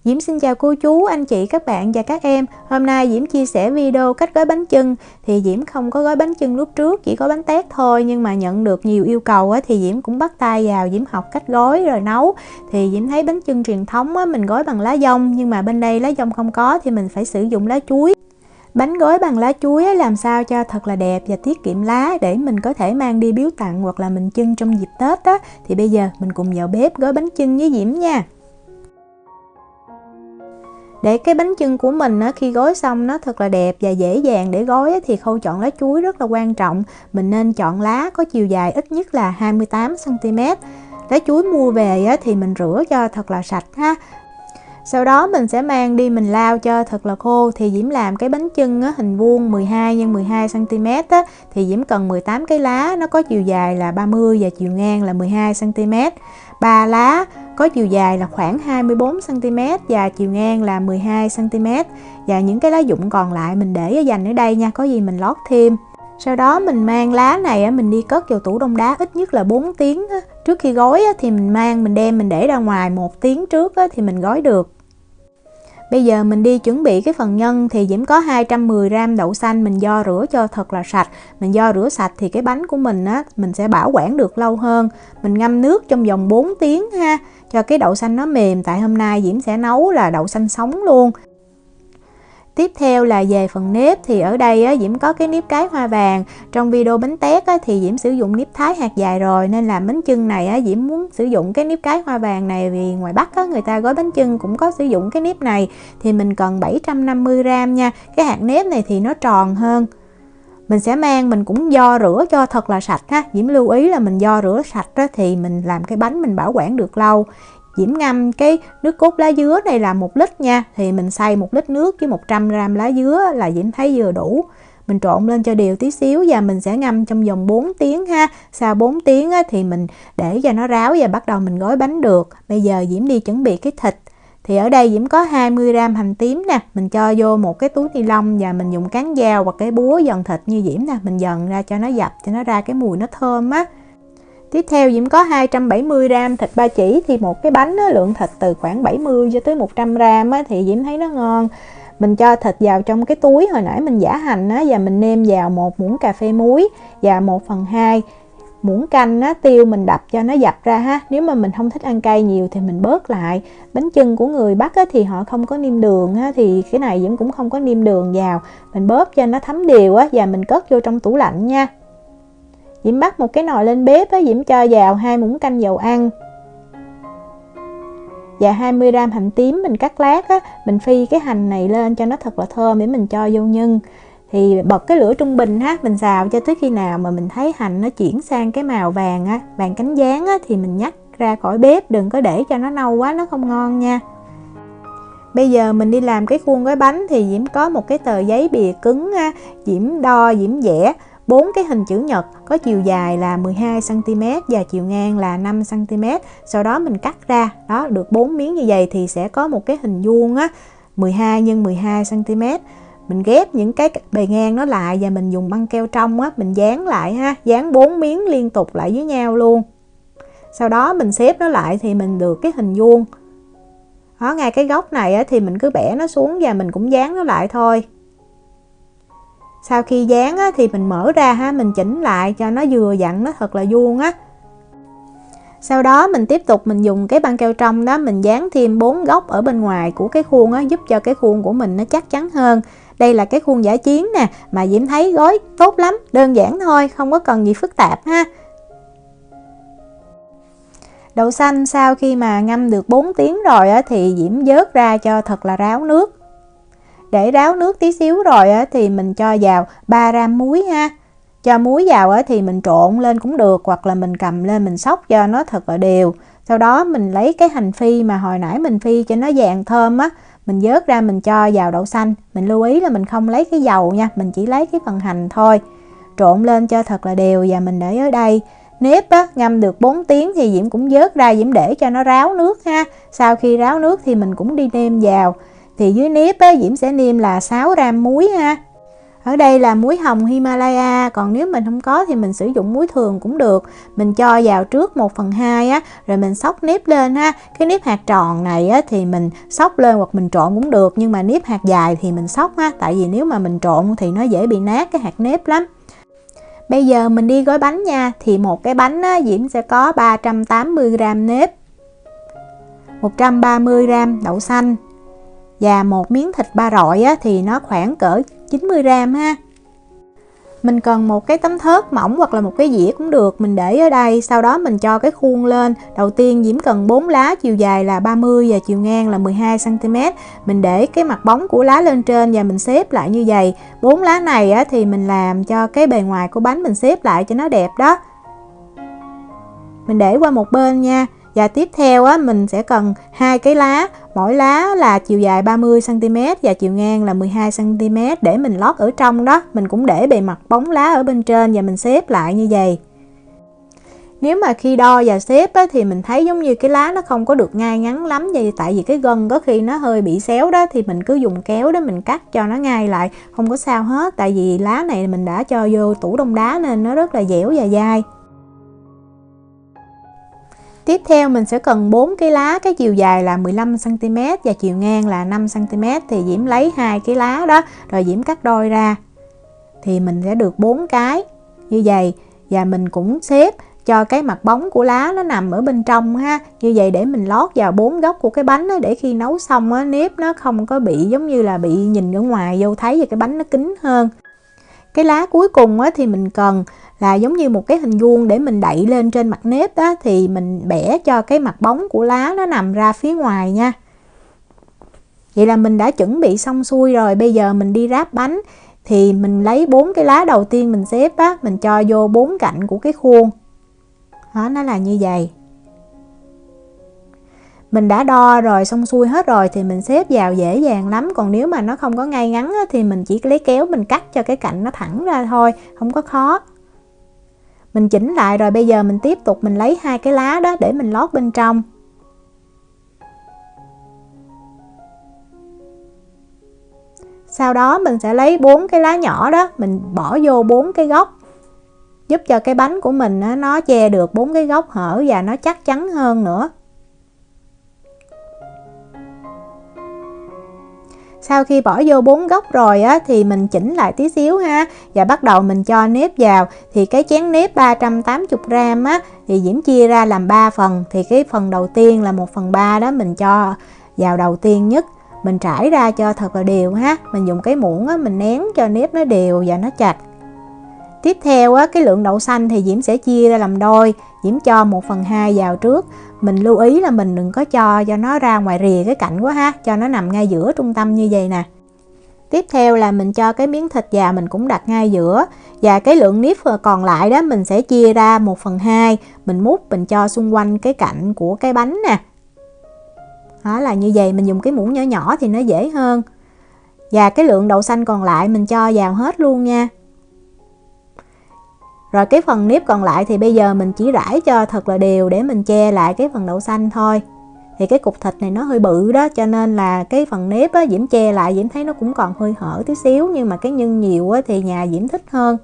Diễm xin chào cô chú, anh chị, các bạn và các em. Hôm nay Diễm chia sẻ video cách gói bánh chưng. Thì Diễm không có gói bánh chưng lúc trước, chỉ có bánh tét thôi. Nhưng mà nhận được nhiều yêu cầu á, thì Diễm cũng bắt tay vào, Diễm học cách gói rồi nấu. Thì Diễm thấy bánh chưng truyền thống á, mình gói bằng lá dong. Nhưng mà bên đây lá dong không có thì mình phải sử dụng lá chuối. Bánh gói bằng lá chuối á, làm sao cho thật là đẹp và tiết kiệm lá để mình có thể mang đi biếu tặng hoặc là mình chưng trong dịp Tết á. Thì bây giờ mình cùng vào bếp gói bánh chưng với Diễm nha. Để cái bánh chưng của mình khi gói xong nó thật là đẹp và dễ dàng để gói thì khâu chọn lá chuối rất là quan trọng. Mình nên chọn lá có chiều dài ít nhất là 28 cm. Lá chuối mua về thì mình rửa cho thật là sạch ha. Sau đó mình sẽ mang đi mình lau cho thật là khô. Thì Diễm làm cái bánh chưng hình vuông 12 x 12 cm thì Diễm cần 18 cái lá, nó có chiều dài là 30 và chiều ngang là 12 cm. 3 lá có chiều dài là khoảng 24 cm và chiều ngang là 12 cm. Và những cái lá dụng còn lại mình để dành ở đây nha, có gì mình lót thêm. Sau đó mình mang lá này mình đi cất vào tủ đông đá ít nhất là 4 tiếng. Trước khi gói thì mình đem mình để ra ngoài 1 tiếng trước thì mình gói được. Bây giờ mình đi chuẩn bị cái phần nhân. Thì Diễm có 210g đậu xanh mình vo rửa cho thật là sạch. Mình vo rửa sạch thì cái bánh của mình mình sẽ bảo quản được lâu hơn. Mình ngâm nước trong vòng 4 tiếng ha, cho cái đậu xanh nó mềm. Tại hôm nay Diễm sẽ nấu là đậu xanh sống luôn. Tiếp theo là về phần nếp. Thì ở đây Diễm có cái nếp cái hoa vàng. Trong video bánh tét thì Diễm sử dụng nếp thái hạt dài rồi, nên làm bánh chưng này Diễm muốn sử dụng cái nếp cái hoa vàng này vì ngoài Bắc người ta gói bánh chưng cũng có sử dụng cái nếp này. Thì mình cần 750g nha. Cái hạt nếp này thì nó tròn hơn. Mình sẽ mang, mình cũng vo rửa cho thật là sạch ha. Diễm lưu ý là mình vo rửa sạch thì mình làm cái bánh mình bảo quản được lâu. Diễm ngâm cái nước cốt lá dứa này là 1 lít nha. Thì mình xay 1 lít nước với 100g lá dứa là Diễm thấy vừa đủ. Mình trộn lên cho đều tí xíu và mình sẽ ngâm trong vòng 4 tiếng ha. Sau 4 tiếng thì mình để cho nó ráo và bắt đầu mình gói bánh được. Bây giờ Diễm đi chuẩn bị cái thịt. Thì ở đây Diễm có 20g hành tím nè. Mình cho vô một cái túi ni lông và mình dùng cán dao hoặc cái búa dần thịt như Diễm nè. Mình dần ra cho nó dập, cho nó ra cái mùi nó thơm á. Tiếp theo Diễm có 270g thịt ba chỉ. Thì một cái bánh lượng thịt từ khoảng 70 cho tới 100g thì Diễm thấy nó ngon. Mình cho thịt vào trong cái túi hồi nãy mình giã hành và mình nêm vào 1 muỗng cà phê muối và 1/2 muỗng canh tiêu mình đập cho nó dập ra ha. Nếu mà mình không thích ăn cay nhiều thì mình bớt lại. Bánh chưng của người Bắc thì họ không có nêm đường thì cái này Diễm cũng không có nêm đường vào. Mình bóp cho nó thấm đều và mình cất vô trong tủ lạnh nha. Diễm bắt một cái nồi lên bếp Diễm cho vào 2 muỗng canh dầu ăn và 20g hành tím mình cắt lát mình phi cái hành này lên cho nó thật là thơm để mình cho vô nhân. Thì bật cái lửa trung bình mình xào cho tới khi nào mà mình thấy hành nó chuyển sang cái màu vàng vàng cánh gián thì mình nhắc ra khỏi bếp, đừng có để cho nó nâu quá, nó không ngon nha. Bây giờ mình đi làm cái khuôn gói bánh. Thì Diễm có một cái tờ giấy bìa cứng Diễm đo, Diễm vẽ 4 cái hình chữ nhật có chiều dài là 12 cm và chiều ngang là 5 cm. Sau đó mình cắt ra, đó được 4 miếng như vậy thì sẽ có một cái hình vuông 12 x 12 cm. Mình ghép những cái bề ngang nó lại và mình dùng băng keo trong mình dán lại dán 4 miếng liên tục lại với nhau luôn. Sau đó mình xếp nó lại thì mình được cái hình vuông. Đó, ngay cái góc này thì mình cứ bẻ nó xuống và mình cũng dán nó lại thôi. Sau khi dán thì mình mở ra mình chỉnh lại cho nó vừa vặn, nó thật là vuông Sau đó mình tiếp tục mình dùng cái băng keo trong mình dán thêm 4 góc ở bên ngoài của cái khuôn giúp cho cái khuôn của mình nó chắc chắn hơn. Đây là cái khuôn giả chiến nè, mà Diễm thấy gói tốt lắm, đơn giản thôi, không có cần gì phức tạp ha. Đậu xanh sau khi mà ngâm được 4 tiếng rồi thì Diễm vớt ra cho thật là ráo nước. Để ráo nước tí xíu rồi thì mình cho vào 3g muối ha. Cho muối vào thì mình trộn lên cũng được, hoặc là mình cầm lên mình xóc cho nó thật là đều. Sau đó mình lấy cái hành phi mà hồi nãy mình phi cho nó vàng thơm mình vớt ra mình cho vào đậu xanh. Mình lưu ý là mình không lấy cái dầu nha, mình chỉ lấy cái phần hành thôi. Trộn lên cho thật là đều và mình để ở đây. Nếp ngâm được 4 tiếng thì Diễm cũng vớt ra, Diễm để cho nó ráo nước ha. Sau khi ráo nước thì mình cũng đi nêm vào. Thì dưới nếp Diễm sẽ nêm là 6g muối ha. Ở đây là muối hồng Himalaya, còn nếu mình không có thì mình sử dụng muối thường cũng được. Mình cho vào trước 1/2 á, rồi mình xóc nếp lên ha. Cái nếp hạt tròn này á, thì mình xóc lên hoặc mình trộn cũng được, nhưng mà nếp hạt dài thì mình xóc ha, tại vì nếu mà mình trộn thì nó dễ bị nát cái hạt nếp lắm. Bây giờ mình đi gói bánh nha. Thì một cái bánh á, Diễm sẽ có 380g nếp, 130g đậu xanh và một miếng thịt ba rọi á, thì nó khoảng cỡ 90g ha. Mình cần một cái tấm thớt mỏng hoặc là một cái dĩa cũng được, mình để ở đây. Sau đó mình cho cái khuôn lên. Đầu tiên Diễm cần 4 lá, chiều dài là 30 và chiều ngang là 12cm. Mình để cái mặt bóng của lá lên trên và mình xếp lại như vậy. 4 lá này á, thì mình làm cho cái bề ngoài của bánh mình xếp lại cho nó đẹp đó. Mình để qua một bên nha. Và tiếp theo á, mình sẽ cần 2 cái lá, mỗi lá là chiều dài 30cm và chiều ngang là 12cm để mình lót ở trong đó. Mình cũng để bề mặt bóng lá ở bên trên và mình xếp lại như vậy. Nếu mà khi đo và xếp á, thì mình thấy giống như cái lá nó không có được ngay ngắn lắm vậy, tại vì cái gân có khi nó hơi bị xéo đó, thì mình cứ dùng kéo để mình cắt cho nó ngay lại, không có sao hết. Tại vì lá này mình đã cho vô tủ đông đá nên nó rất là dẻo và dai. Tiếp theo mình sẽ cần 4 cái lá, cái chiều dài là 15cm và chiều ngang là 5cm. Thì Diễm lấy 2 cái lá đó rồi Diễm cắt đôi ra, thì mình sẽ được 4 cái như vậy. Và mình cũng xếp cho cái mặt bóng của lá nó nằm ở bên trong ha, như vậy để mình lót vào 4 góc của cái bánh đó, để khi nấu xong á, nếp nó không có bị giống như là bị nhìn ở ngoài vô thấy, và cái bánh nó kín hơn. Cái lá cuối cùng á, thì mình cần là giống như một cái hình vuông để mình đậy lên trên mặt nếp đó, thì mình bẻ cho cái mặt bóng của lá nó nằm ra phía ngoài nha. Vậy là mình đã chuẩn bị xong xuôi rồi. Bây giờ mình đi ráp bánh. Thì mình lấy 4 cái lá đầu tiên mình xếp á, mình cho vô 4 cạnh của cái khuôn đó, nó là như vậy. Mình đã đo rồi, xong xuôi hết rồi thì mình xếp vào dễ dàng lắm. Còn nếu mà nó không có ngay ngắn á, thì mình chỉ lấy kéo mình cắt cho cái cạnh nó thẳng ra thôi, không có khó. Mình chỉnh lại rồi bây giờ mình tiếp tục mình lấy 2 cái lá đó để mình lót bên trong. Sau đó mình sẽ lấy 4 cái lá nhỏ đó, mình bỏ vô 4 cái góc, giúp cho cái bánh của mình nó che được 4 cái góc hở và nó chắc chắn hơn nữa. Sau khi bỏ vô 4 góc rồi á, thì mình chỉnh lại tí xíu ha. Và bắt đầu mình cho nếp vào. Thì cái chén nếp 380g á, thì Diễm chia ra làm 3 phần. Thì cái phần đầu tiên là 1/3 đó mình cho vào đầu tiên nhất. Mình trải ra cho thật là đều ha. Mình dùng cái muỗng á, mình nén cho nếp nó đều và nó chặt. Tiếp theo á, cái lượng đậu xanh thì Diễm sẽ chia ra làm đôi. Diễm cho 1/2 vào trước. Mình lưu ý là mình đừng có cho nó ra ngoài rìa cái cạnh quá ha, cho nó nằm ngay giữa trung tâm như vậy nè. Tiếp theo là mình cho cái miếng thịt vào, mình cũng đặt ngay giữa. Và cái lượng nếp còn lại đó mình sẽ chia ra 1/2. Mình múc mình cho xung quanh cái cạnh của cái bánh nè. Đó là như vậy, mình dùng cái muỗng nhỏ nhỏ thì nó dễ hơn. Và cái lượng đậu xanh còn lại mình cho vào hết luôn nha. Rồi cái phần nếp còn lại thì bây giờ mình chỉ rải cho thật là đều để mình che lại cái phần đậu xanh thôi. Thì cái cục thịt này nó hơi bự đó, cho nên là cái phần nếp á, Diễm che lại, Diễm thấy nó cũng còn hơi hở tí xíu. Nhưng mà cái nhân nhiều á, thì nhà Diễm thích hơn.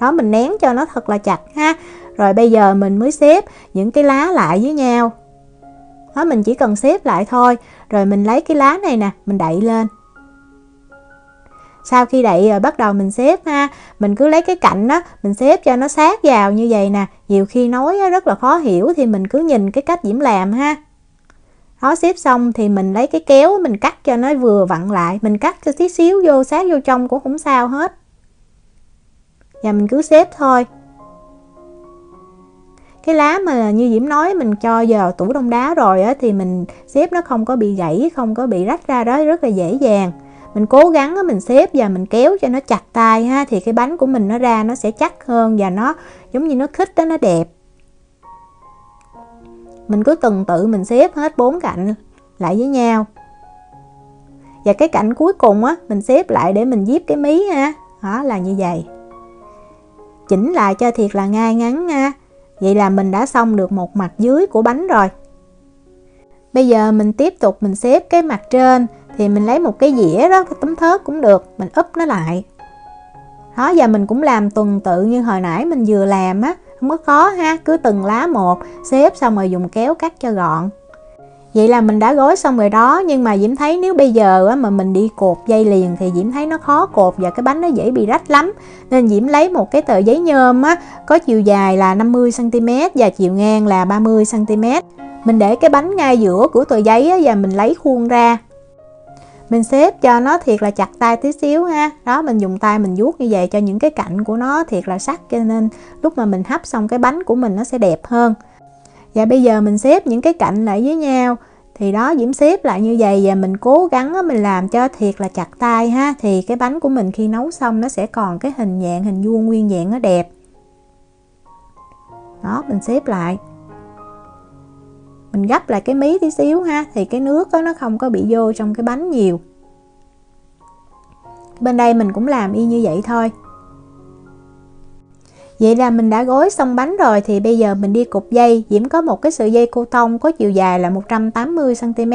Đó, mình nén cho nó thật là chặt ha. Rồi bây giờ mình mới xếp những cái lá lại với nhau. Đó, mình chỉ cần xếp lại thôi. Rồi mình lấy cái lá này nè, mình đậy lên. Sau khi đậy rồi bắt đầu mình xếp ha. Mình cứ lấy cái cạnh đó, mình xếp cho nó sát vào như vậy nè. Nhiều khi nói rất là khó hiểu thì mình cứ nhìn cái cách Diễm làm ha. Đó, xếp xong thì mình lấy cái kéo mình cắt cho nó vừa vặn lại. Mình cắt cho tí xíu vô, sát vô trong cũng không sao hết. Và mình cứ xếp thôi. Cái lá mà như Diễm nói mình cho vào tủ đông đá rồi á, thì mình xếp nó không có bị gãy, không có bị rách ra đó, rất là dễ dàng. Mình cố gắng mình xếp và mình kéo cho nó chặt tay ha, thì cái bánh của mình nó ra nó sẽ chắc hơn và nó giống như nó khít đó, nó đẹp. Mình cứ tuần tự mình xếp hết 4 cạnh lại với nhau. Và cái cạnh cuối cùng á, mình xếp lại để mình díp cái mí ha. Đó là như vậy. Chỉnh lại cho thiệt là ngay ngắn nha. Vậy là mình đã xong được một mặt dưới của bánh rồi. Bây giờ mình tiếp tục mình xếp cái mặt trên. Thì mình lấy một cái dĩa đó, cái tấm thớt cũng được, mình úp nó lại. Đó, và mình cũng làm tuần tự như hồi nãy mình vừa làm á, không có khó ha, cứ từng lá một xếp xong rồi dùng kéo cắt cho gọn. Vậy là mình đã gói xong rồi đó, nhưng mà Diễm thấy nếu bây giờ á, mà mình đi cột dây liền thì Diễm thấy nó khó cột và cái bánh nó dễ bị rách lắm. Nên Diễm lấy một cái tờ giấy nhôm á, có chiều dài là 50 cm và chiều ngang là 30 cm. Mình để cái bánh ngay giữa của tờ giấy á, và mình lấy khuôn ra. Mình xếp cho nó thiệt là chặt tay tí xíu ha. Đó, mình dùng tay mình vuốt như vậy cho những cái cạnh của nó thiệt là sắc, cho nên lúc mà mình hấp xong cái bánh của mình nó sẽ đẹp hơn. Và bây giờ mình xếp những cái cạnh lại với nhau. Thì đó, Diễm xếp lại như vậy và mình cố gắng mình làm cho thiệt là chặt tay ha. Thì cái bánh của mình khi nấu xong nó sẽ còn cái hình dạng, hình vuông nguyên vẹn nó đẹp. Đó, mình xếp lại. Mình gấp lại cái mí tí xíu ha. Thì cái nước đó nó không có bị vô trong cái bánh nhiều. Bên đây mình cũng làm y như vậy thôi. Vậy là mình đã gói xong bánh rồi. Thì bây giờ mình đi cột dây. Diễm có một cái sợi dây cô tông có chiều dài là 180 cm.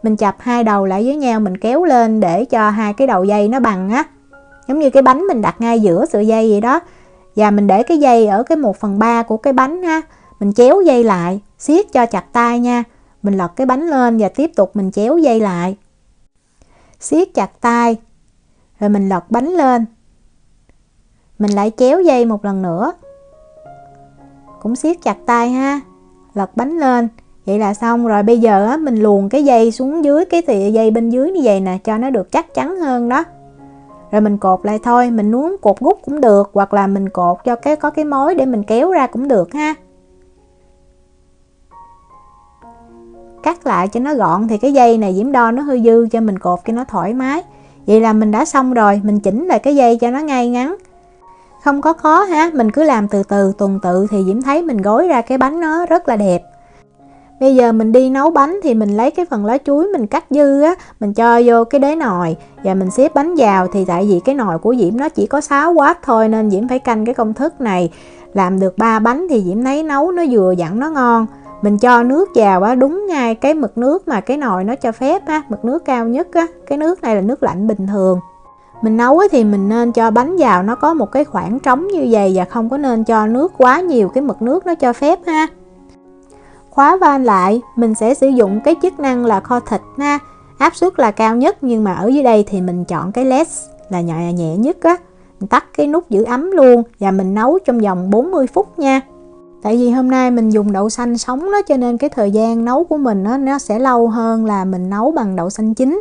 Mình chập hai đầu lại với nhau, mình kéo lên để cho hai cái đầu dây nó bằng á. Giống như cái bánh mình đặt ngay giữa sợi dây vậy đó. Và mình để cái dây ở cái 1/3 của cái bánh ha. Mình chéo dây lại, siết cho chặt tay nha. Mình lật cái bánh lên và tiếp tục mình chéo dây lại. Siết chặt tay. Rồi mình lật bánh lên. Mình lại chéo dây một lần nữa. Cũng siết chặt tay ha. Lật bánh lên. Vậy là xong rồi. Bây giờ á, mình luồn cái dây xuống dưới cái sợi dây bên dưới như vậy nè, cho nó được chắc chắn hơn đó. Rồi mình cột lại thôi. Mình muốn cột gút cũng được, hoặc là mình cột cho có cái mối để mình kéo ra cũng được ha. Cắt lại cho nó gọn. Thì cái dây này Diễm đo nó hơi dư, cho mình cột cho nó thoải mái. Vậy là mình đã xong rồi. Mình chỉnh lại cái dây cho nó ngay ngắn. Không có khó ha. Mình cứ làm từ từ, tuần tự thì Diễm thấy mình gói ra cái bánh nó rất là đẹp. Bây giờ mình đi nấu bánh thì mình lấy cái phần lá chuối mình cắt dư á, mình cho vô cái đế nồi và mình xếp bánh vào. Thì tại vì cái nồi của Diễm nó chỉ có 6W thôi, nên Diễm phải canh cái công thức này. Làm được 3 bánh thì Diễm thấy nấu nó vừa dặn nó ngon. Mình cho nước vào á, đúng ngay cái mực nước mà cái nồi nó cho phép á, mực nước cao nhất á. Cái nước này là nước lạnh bình thường. Mình nấu thì mình nên cho bánh vào nó có một cái khoảng trống như vậy, và không có nên cho nước quá nhiều cái mực nước nó cho phép ha. Khóa van lại, mình sẽ sử dụng cái chức năng là kho thịt ha. Áp suất là cao nhất, nhưng mà ở dưới đây thì mình chọn cái less là nhẹ nhất á. Mình tắt cái nút giữ ấm luôn và mình nấu trong vòng 40 phút nha. Tại vì hôm nay mình dùng đậu xanh sống đó, cho nên cái thời gian nấu của mình nó sẽ lâu hơn là mình nấu bằng đậu xanh chín.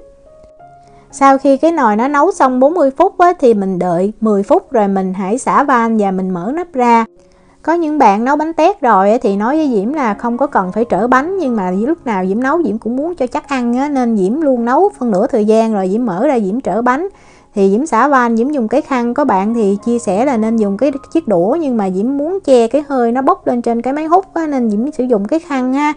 Sau khi cái nồi nó nấu xong 40 phút á, thì mình đợi 10 phút rồi mình hãy xả van và mình mở nắp ra. Có những bạn nấu bánh tét rồi á, thì nói với Diễm là không có cần phải trở bánh, nhưng mà lúc nào Diễm nấu Diễm cũng muốn cho chắc ăn á, nên Diễm luôn nấu phân nửa thời gian rồi Diễm mở ra Diễm trở bánh. Thì Diễm xả van, Diễm dùng cái khăn. Có bạn thì chia sẻ là nên dùng cái chiếc đũa, nhưng mà Diễm muốn che cái hơi nó bốc lên trên cái máy hút á, nên Diễm sử dụng cái khăn ha.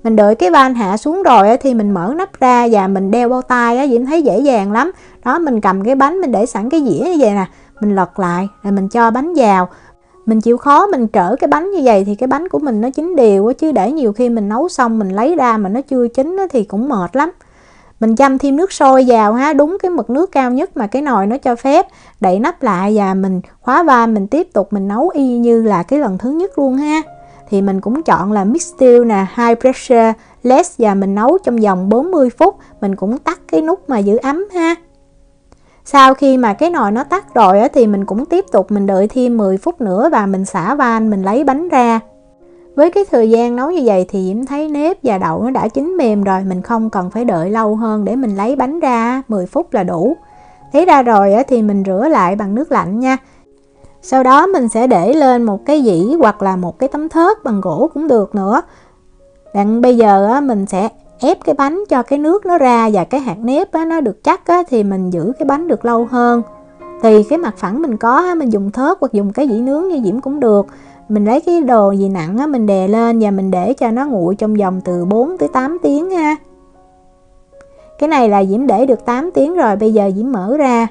Mình đợi cái van hạ xuống rồi á, thì mình mở nắp ra và mình đeo bao tay á, Diễm thấy dễ dàng lắm. Đó, mình cầm cái bánh, mình để sẵn cái dĩa như vậy nè, mình lật lại rồi mình cho bánh vào. Mình chịu khó mình trở cái bánh như vậy thì cái bánh của mình nó chín đều á, chứ để nhiều khi mình nấu xong mình lấy ra mà nó chưa chín á, thì cũng mệt lắm. Mình châm thêm nước sôi vào ha, đúng cái mực nước cao nhất mà cái nồi nó cho phép. Đậy nắp lại và mình khóa van, mình tiếp tục mình nấu y như là cái lần thứ nhất luôn ha. Thì mình cũng chọn là mix steel nè, high pressure, less, và mình nấu trong vòng 40 phút. Mình cũng tắt cái nút mà giữ ấm ha. Sau khi mà cái nồi nó tắt rồi á, thì mình cũng tiếp tục mình đợi thêm 10 phút nữa và mình xả van, mình lấy bánh ra. Với cái thời gian nấu như vậy thì Diễm thấy nếp và đậu nó đã chín mềm rồi, mình không cần phải đợi lâu hơn để mình lấy bánh ra, 10 phút là đủ. Lấy ra rồi á, thì mình rửa lại bằng nước lạnh nha. Sau đó mình sẽ để lên một cái dĩ hoặc là một cái tấm thớt bằng gỗ cũng được nữa. Bây giờ á, mình sẽ ép cái bánh cho cái nước nó ra và cái hạt nếp á, nó được chắc á, thì mình giữ cái bánh được lâu hơn. Tùy cái mặt phẳng mình có á, mình dùng thớt hoặc dùng cái dĩ nướng như Diễm cũng được. Mình lấy cái đồ gì nặng á, mình đè lên và mình để cho nó nguội trong vòng từ 4 tới 8 tiếng ha. Cái này là Diễm để được 8 tiếng rồi, bây giờ Diễm mở ra.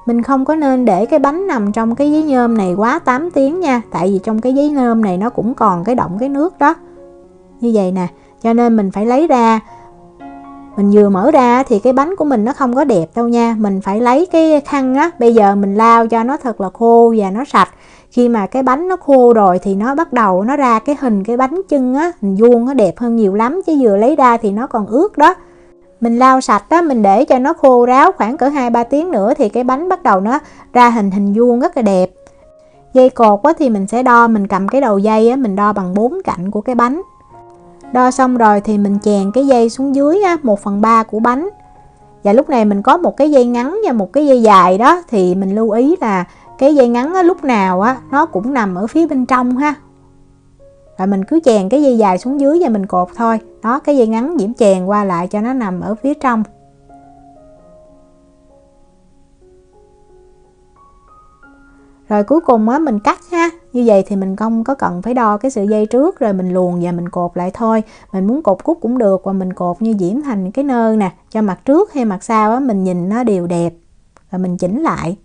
Mình không có nên để cái bánh nằm trong cái giấy nhôm này quá 8 tiếng nha. Tại vì trong cái giấy nhôm này nó cũng còn cái động cái nước đó. Như vậy nè, cho nên mình phải lấy ra. Mình vừa mở ra thì cái bánh của mình nó không có đẹp đâu nha. Mình phải lấy cái khăn á, bây giờ mình lau cho nó thật là khô và nó sạch. Khi mà cái bánh nó khô rồi thì nó bắt đầu nó ra cái hình cái bánh chưng á, hình vuông nó đẹp hơn nhiều lắm, chứ vừa lấy ra thì nó còn ướt đó. Mình lau sạch á, mình để cho nó khô ráo khoảng cỡ 2-3 tiếng nữa thì cái bánh bắt đầu nó ra hình vuông rất là đẹp. Dây cột á, thì mình sẽ đo, mình cầm cái đầu dây á, mình đo bằng 4 cạnh của cái bánh. Đo xong rồi thì mình chèn cái dây xuống dưới á, 1/3 của bánh. Và lúc này mình có một cái dây ngắn và một cái dây dài đó, thì mình lưu ý là cái dây ngắn á, lúc nào á, nó cũng nằm ở phía bên trong ha. Và mình cứ chèn cái dây dài xuống dưới và mình cột thôi. Đó, cái dây ngắn Diễm chèn qua lại cho nó nằm ở phía trong. Rồi cuối cùng á, mình cắt ha. Như vậy thì mình không có cần phải đo cái sợi dây trước rồi mình luồn và mình cột lại thôi. Mình muốn cột cúc cũng được, và mình cột như Diễm thành cái nơ nè, cho mặt trước hay mặt sau á, mình nhìn nó đều đẹp. Và mình chỉnh lại.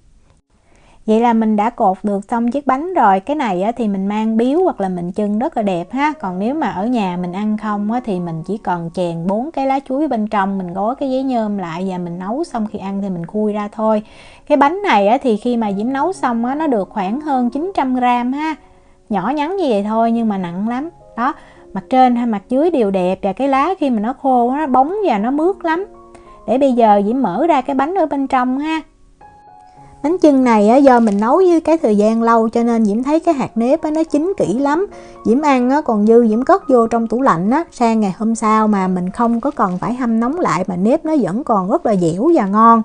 Vậy là mình đã cột được xong chiếc bánh rồi. Cái này á, thì mình mang biếu hoặc là mình trưng rất là đẹp ha. Còn nếu mà ở nhà mình ăn không á, thì mình chỉ cần chèn 4 cái lá chuối bên trong, mình gói cái giấy nhôm lại và mình nấu xong khi ăn thì mình khui ra thôi. Cái bánh này á, thì khi mà Diễm nấu xong á, nó được khoảng hơn 900g ha. Nhỏ nhắn như vậy thôi nhưng mà nặng lắm. Đó, mặt trên hay mặt dưới đều đẹp, và cái lá khi mà nó khô nó bóng và nó mướt lắm. Để bây giờ Diễm mở ra cái bánh ở bên trong ha. Bánh chưng này á, do mình nấu với cái thời gian lâu cho nên Diễm thấy cái hạt nếp á, nó chín kỹ lắm. Diễm ăn á, còn dư Diễm cất vô trong tủ lạnh á, sang ngày hôm sau mà mình không có cần phải hâm nóng lại mà nếp nó vẫn còn rất là dẻo và ngon.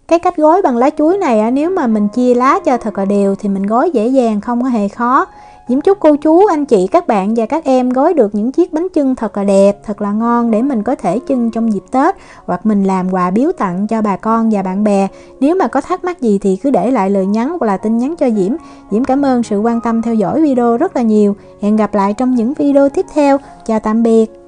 Cái cách gói bằng lá chuối này á, nếu mà mình chia lá cho thật là đều thì mình gói dễ dàng, không có hề khó. Diễm chúc cô chú, anh chị, các bạn và các em gói được những chiếc bánh chưng thật là đẹp, thật là ngon để mình có thể chưng trong dịp Tết hoặc mình làm quà biếu tặng cho bà con và bạn bè. Nếu mà có thắc mắc gì thì cứ để lại lời nhắn hoặc là tin nhắn cho Diễm. Diễm cảm ơn sự quan tâm theo dõi video rất là nhiều. Hẹn gặp lại trong những video tiếp theo. Chào tạm biệt.